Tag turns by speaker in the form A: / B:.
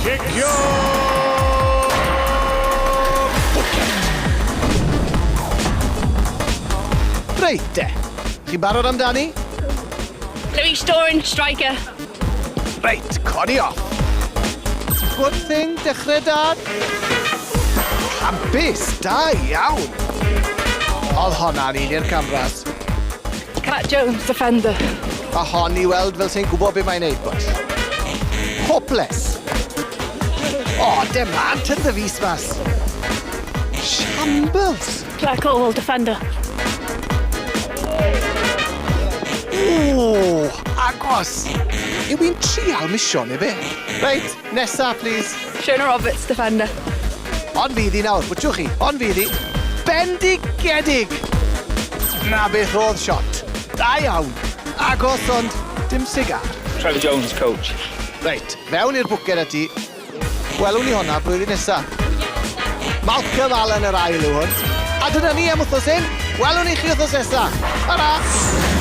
A: Kicio!
B: Reit de. Chi'n barod amdani?
C: Louis Storn, striker.
B: Reit, codi off. Good thing, dechrau da. Campus, da iawn. Oedd hwnna'n un i'r cameras.
C: Cat Jones, defender.
B: A hon i weld fel sy'n gwybod beth mae'n neud, boys. Hopeless. O, dim man, tyn dy fus mas. Shambles.
C: Black Hole, defender.
B: O, agos. Yw i'n trial misio neu be? Reit, nesa, please.
C: Shona Roberts, defender.
B: On fyddi nawr, bwtwch chi, on fyddi. Bendigedig. Na beth oedd shot. Da iawn. Agos ond dim sigar.
D: Trevor Jones is coach.
B: Reit, fewn i'r bwced ati. Welwn ni hwnna blwyddyn nesa. Malcolm Allen yr ail yw hwn. A dyna ni am wythnos hyn. Welwn ni chi wythnos nesa. Tara!